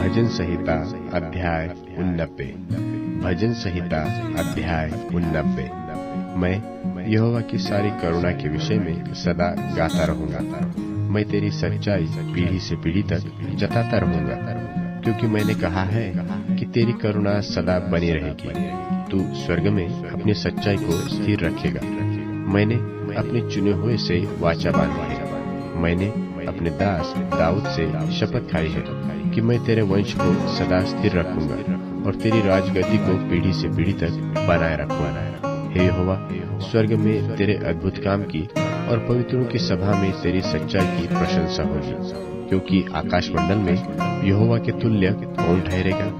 भजन संहिता अध्याय 89। भजन संहिता अध्याय 89। मैं यहोवा की सारी करुणा के विषय में सदा गाता रहूंगा। मैं तेरी सच्चाई पीढ़ी से पीढ़ी तक जताता रहूंगा, क्योंकि मैंने कहा है कि तेरी करुणा सदा बनी रहेगी। तू स्वर्ग में अपनी सच्चाई को स्थिर रखेगा। मैंने अपने चुने हुए से वाचा बांधी है। मैंने अपने दास दाऊद से शपथ खाई है कि मैं तेरे वंश को सदा स्थिर रखूंगा और तेरी राजगद्दी को पीढ़ी से पीढ़ी तक बनाए रखूंगा। हे यहोवा, स्वर्ग में तेरे अद्भुत काम की और पवित्रों की सभा में तेरी सच्चाई की प्रशंसा होगी, क्योंकि आकाश मंडल में यहोवा के तुल्य कौन ठहरेगा?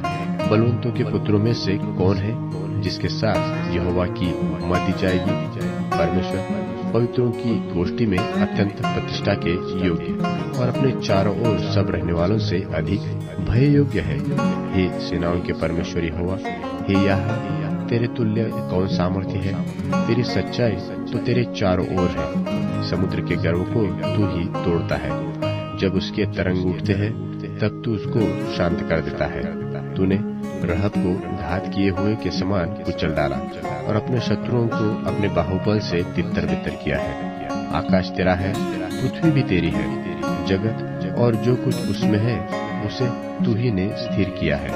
बलवंतों के पुत्रों में से कौन है जिसके साथ यहोवा की मति जाएगी? परमेश्वर पवित्रों की गोष्ठी में अत्यंत प्रतिष्ठा के योग्य और अपने चारों ओर सब रहने वालों से अधिक भय योग्य है। हे सेनाओं के परमेश्वर यहोवा, हे याह, तेरे तुल्य कौन सामर्थ्य है? तेरी सच्चाई तो तेरे चारों ओर है। समुद्र के गर्व को तू ही तोड़ता है। जब उसके तरंग उठते हैं तब तू उसको शांत कर देता है। तूने रहब को घात किए हुए के समान कुचल डाला और अपने शत्रुओं को अपने बाहुबल से तितर बितर किया है। आकाश तेरा है, पृथ्वी भी तेरी है। जगत और जो कुछ उसमें है उसे तू ही ने स्थिर किया है।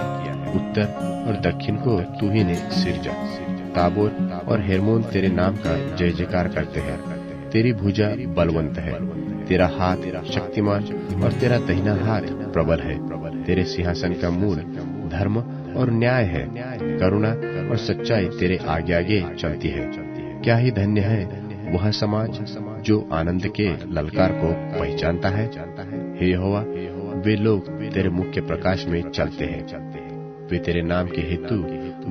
उत्तर और दक्षिण को तू ही ने सिरजा। ताबोर और हेर्मोन तेरे नाम का जय जयकार करते हैं। तेरी भुजा बलवंत है, तेरा हाथ शक्तिमान और तेरा दाहिना हाथ प्रबल है। तेरे सिंहासन का मूल धर्म और न्याय है। करुणा और सच्चाई तेरे आगे आगे चलती है। क्या ही धन्य है वह समाज जो आनंद के ललकार को पहचानता है। हे यहोवा, वे लोग तेरे मुख के प्रकाश में चलते हैं। वे तेरे नाम के हेतु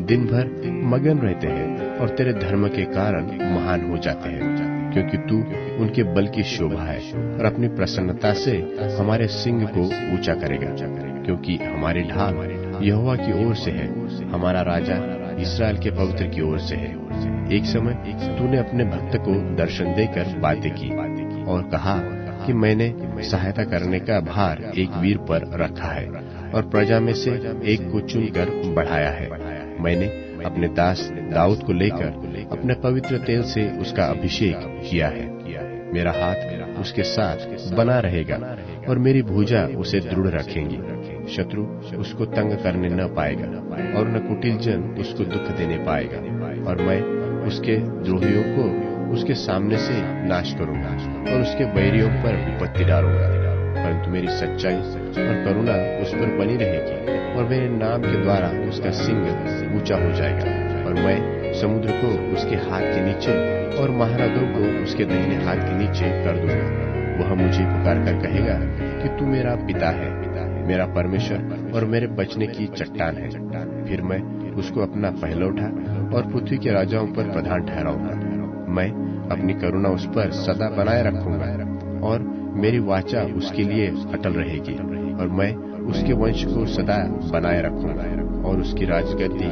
दिन भर मगन रहते हैं और तेरे धर्म के कारण महान हो जाते हैं, क्योंकि तू उनके बल की शोभा है और अपनी प्रसन्नता से हमारे सिंह को ऊंचा करेगा। क्योंकि हमारी ढाल यहोवा की ओर से है, हमारा राजा इस्राएल के पवित्र की ओर से है। एक समय तूने अपने भक्त को दर्शन देकर बातें की और कहा कि मैंने सहायता करने का भार एक वीर पर रखा है और प्रजा में से एक को चुनकर बढ़ाया है। मैंने अपने दास दाऊद को लेकर अपने पवित्र तेल से उसका अभिषेक किया है। मेरा हाथ उसके साथ बना रहेगा और मेरी भुजा उसे दृढ़ रखेंगी। शत्रु उसको तंग करने न पाएगा और न कुटिल जन उसको दुख देने पाएगा। और मैं उसके द्रोहियों को उसके सामने से नाश करूंगा और उसके बैरियों पर विपत्ति डालूंगा। परंतु मेरी सच्चाई और करुणा उस पर बनी रहेगी और मेरे नाम के द्वारा उसका सिंग ऊंचा हो जाएगा। और मैं समुद्र को उसके हाथ के नीचे और महानदों को उसके दाहिने हाथ के नीचे कर दूंगा। वह मुझे पुकार कर कहेगा कि तू मेरा पिता है, मेरा परमेश्वर और मेरे बचने की चट्टान है। फिर मैं उसको अपना पहलौठा और पृथ्वी के राजाओं पर प्रधान ठहराऊंगा। मैं अपनी करुणा उस पर सदा बनाए रखूंगा और मेरी वाचा उसके लिए अटल रहेगी। और मैं उसके वंश को सदा बनाए रखूंगा और उसकी राजगद्दी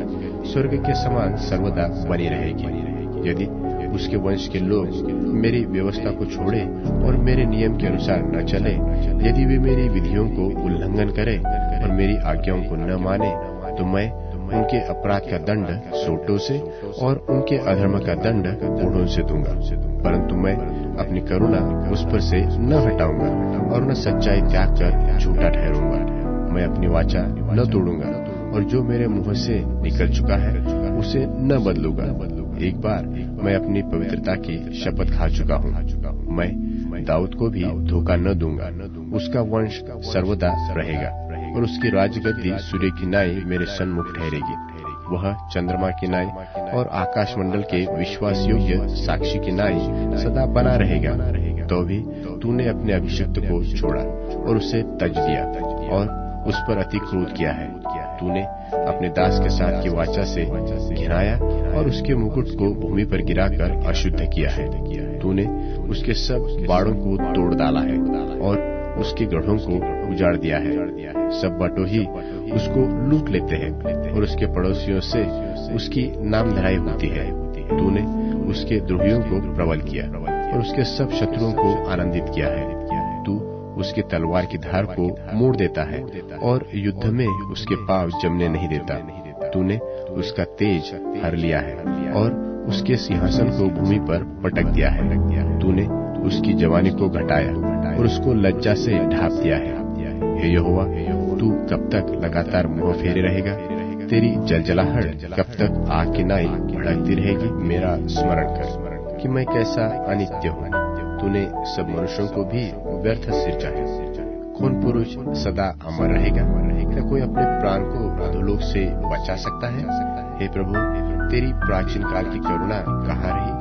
स्वर्ग के समान सर्वदा बनी रहेगी। यदि उसके वंश के लोग मेरी व्यवस्था को छोड़े और मेरे नियम के अनुसार न चले, यदि वे मेरी विधियों को उल्लंघन करे और मेरी आज्ञाओं को न माने, तो मैं उनके अपराध का दंड सोंटों से और उनके अधर्म का दंड कोड़ों से दूंगा। परंतु मैं अपनी करुणा उस पर से न हटाऊंगा और न सच्चाई त्याग कर झूठा ठहरूंगा। मैं अपनी वाचा न तोड़ूंगा और जो मेरे मुंह से निकल चुका है उसे न बदलूंगा। एक बार मैं अपनी पवित्रता की शपथ खा चुका हूँ। मैं दाऊद को भी धोखा न दूंगा। उसका वंश सर्वदा रहेगा और उसकी राजगद्दी सूर्य की नाई मेरे सन्मुख ठहरेगी। वह चंद्रमा की नाई और आकाश मंडल के विश्वास योग्य साक्षी की नाई सदा बना रहेगा। तो भी तूने अपने अभिषिक्त को छोड़ा और उसे तज दिया और उस पर अति क्रोध किया है। तूने अपने दास के साथ की वाचा से घिनाया और उसके मुकुट को भूमि पर गिराकर अशुद्ध किया है। तूने उसके सब बाड़ों को तोड़ डाला है और उसके गढ़ों को उजाड़ दिया है। सब बटोही उसको लूट लेते हैं और उसके पड़ोसियों से उसकी नामधराई होती है। तूने उसके द्रोहियों को प्रबल किया और उसके सब शत्रुओं को आनंदित किया है। तू उसकी तलवार की धार को मोड़ देता है और युद्ध में उसके पांव जमने नहीं देता। तूने उसका तेज हर लिया है और उसके सिंहासन को भूमि पर पटक दिया है। तूने उसकी जवानी को घटाया और उसको लज्जा से ढांप दिया है। हे यहोवा, तू कब तक लगातार मुंह फेरे रहेगा? तेरी जलजलाहट कब तक आग की नाई भड़कती रहेगी? मेरा स्मरण कर कि मैं कैसा अनित्य हूँ। तूने सब मनुष्यों को भी व्यर्थ सिरजा है। कौन पुरुष सदा अमर रहेगा? क्या कोई अपने प्राण को अधोलोक से बचा सकता है? हे प्रभु, तेरी प्राचीन काल की करुणा कहाँ रही,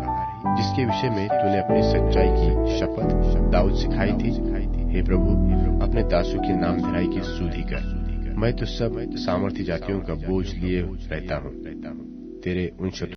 जिसके विषय में तूने अपनी सच्चाई की शपथ दाऊद सिखाई थी? हे प्रभु, अपने दासों की नाम धराई की सुधि कर। मैं तो सब सामर्थ्य जातियों का बोझ लिए रहता हूँ। तेरे उन